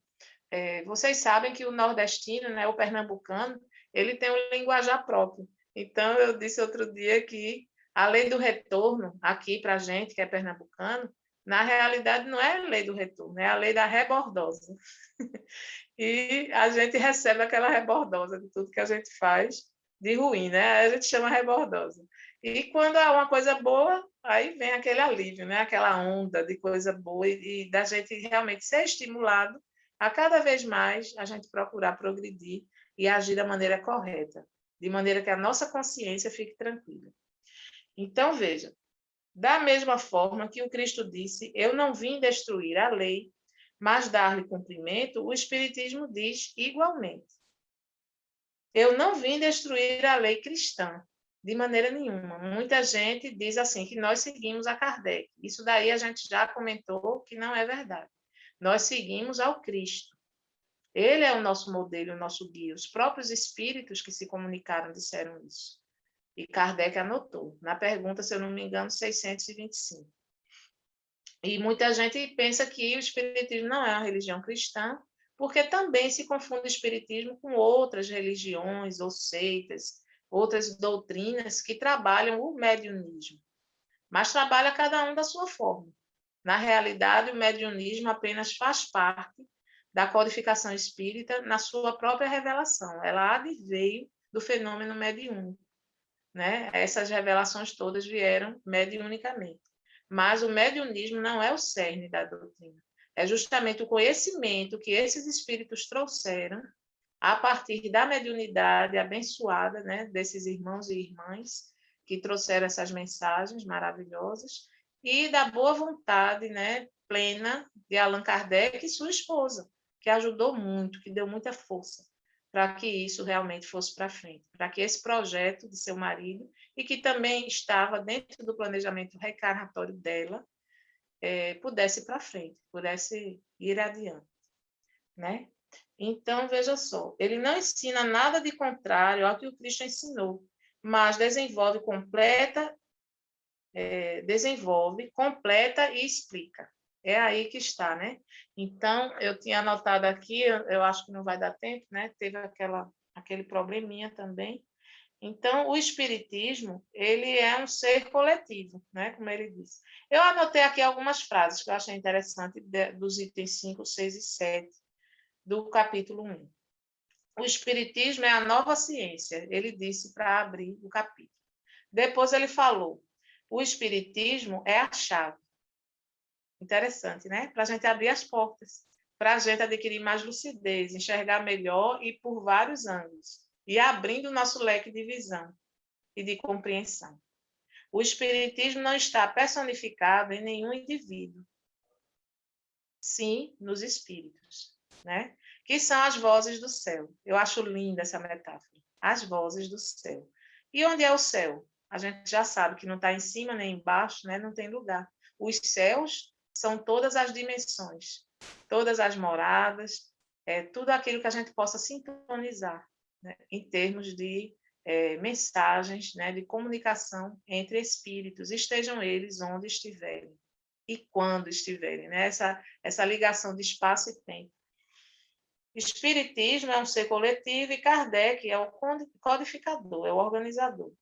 Vocês sabem que o nordestino, né, o pernambucano, ele tem um linguajar próprio. Então, eu disse outro dia que a lei do retorno, aqui para a gente, que é pernambucano, na realidade não é a lei do retorno, é a lei da rebordosa. E a gente recebe aquela rebordosa de tudo que a gente faz de ruim, né? A gente chama rebordosa. E quando é uma coisa boa, aí vem aquele alívio, né? Aquela onda de coisa boa e da gente realmente ser estimulado a cada vez mais a gente procurar progredir e agir da maneira correta, de maneira que a nossa consciência fique tranquila. Então, veja, da mesma forma que o Cristo disse, eu não vim destruir a lei, mas dar-lhe cumprimento, o Espiritismo diz igualmente. Eu não vim destruir a lei cristã, de maneira nenhuma. Muita gente diz assim, que nós seguimos a Kardec. Isso daí a gente já comentou que não é verdade. Nós seguimos ao Cristo. Ele é o nosso modelo, o nosso guia. Os próprios espíritos que se comunicaram disseram isso. E Kardec anotou, na pergunta, se eu não me engano, 625. E muita gente pensa que o espiritismo não é uma religião cristã, porque também se confunde o espiritismo com outras religiões ou seitas, outras doutrinas que trabalham o mediunismo. Mas trabalha cada um da sua forma. Na realidade, o mediunismo apenas faz parte da codificação espírita na sua própria revelação. Ela adveio do fenômeno mediúnico, né? Essas revelações todas vieram mediunicamente. Mas o mediunismo não é o cerne da doutrina. É justamente o conhecimento que esses espíritos trouxeram a partir da mediunidade abençoada, né, desses irmãos e irmãs que trouxeram essas mensagens maravilhosas e da boa vontade, né, plena de Allan Kardec e sua esposa, que ajudou muito, que deu muita força para que isso realmente fosse para frente, para que esse projeto de seu marido, e que também estava dentro do planejamento reencarnatório dela, pudesse ir para frente, pudesse ir adiante, né? Então, veja só, ele não ensina nada de contrário ao que o Cristo ensinou, mas desenvolve, completa e explica. É aí que está, né? Então, eu tinha anotado aqui, eu acho que não vai dar tempo, né? Teve aquele probleminha também. Então, o espiritismo, ele é um ser coletivo, né? Como ele disse. Eu anotei aqui algumas frases que eu achei interessante dos itens 5, 6 e 7 do capítulo 1. O espiritismo é a nova ciência, ele disse para abrir o capítulo. Depois ele falou, o espiritismo é a chave. Interessante, né? Para a gente abrir as portas, para a gente adquirir mais lucidez, enxergar melhor e por vários ângulos, e abrindo o nosso leque de visão e de compreensão. O Espiritismo não está personificado em nenhum indivíduo, sim nos espíritos, né? Que são as vozes do céu. Eu acho linda essa metáfora. As vozes do céu. E onde é o céu? A gente já sabe que não está em cima nem embaixo, né? Não tem lugar. Os céus são todas as dimensões, todas as moradas, tudo aquilo que a gente possa sintonizar, né? Em termos de mensagens, né? De comunicação entre espíritos, estejam eles onde estiverem e quando estiverem, né? Essa ligação de espaço e tempo. Espiritismo é um ser coletivo e Kardec é o codificador, é o organizador.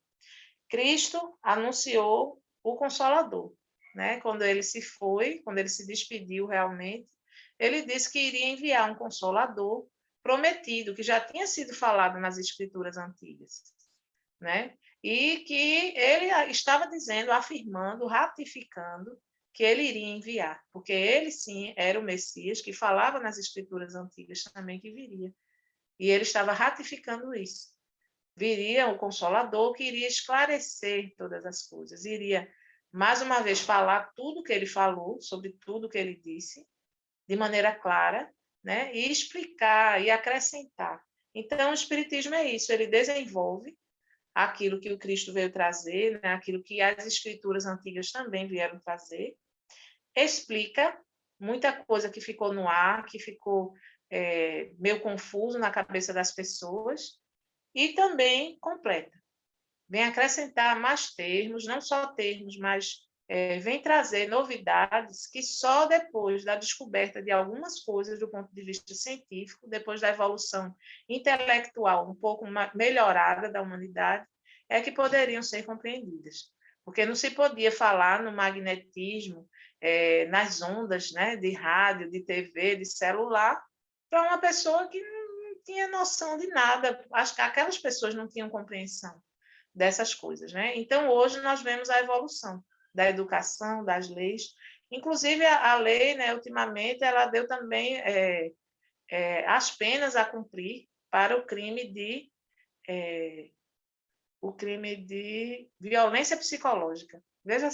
Cristo anunciou o Consolador, né? Quando ele se foi, quando ele se despediu realmente, ele disse que iria enviar um Consolador prometido, que já tinha sido falado nas Escrituras antigas, né? E que ele estava dizendo, afirmando, ratificando que ele iria enviar, porque ele sim era o Messias que falava nas Escrituras antigas também que viria. E ele estava ratificando isso. Viria o Consolador que iria esclarecer todas as coisas, iria mais uma vez falar tudo o que ele falou, sobre tudo o que ele disse, de maneira clara, né? E explicar e acrescentar. Então, o Espiritismo é isso, ele desenvolve aquilo que o Cristo veio trazer, né? Aquilo que as Escrituras antigas também vieram trazer, explica muita coisa que ficou no ar, que ficou meio confuso na cabeça das pessoas, e também completa. Vem acrescentar mais termos, não só termos, mas vem trazer novidades que só depois da descoberta de algumas coisas do ponto de vista científico, depois da evolução intelectual um pouco melhorada da humanidade, é que poderiam ser compreendidas. Porque não se podia falar no magnetismo, nas ondas, né, de rádio, de TV, de celular, para uma pessoa que não tinha noção de nada. Acho que aquelas pessoas não tinham compreensão dessas coisas, né? Então, hoje nós vemos a evolução da educação, das leis. Inclusive, a lei, né, ultimamente, ela deu também as penas a cumprir para o crime de violência psicológica. Veja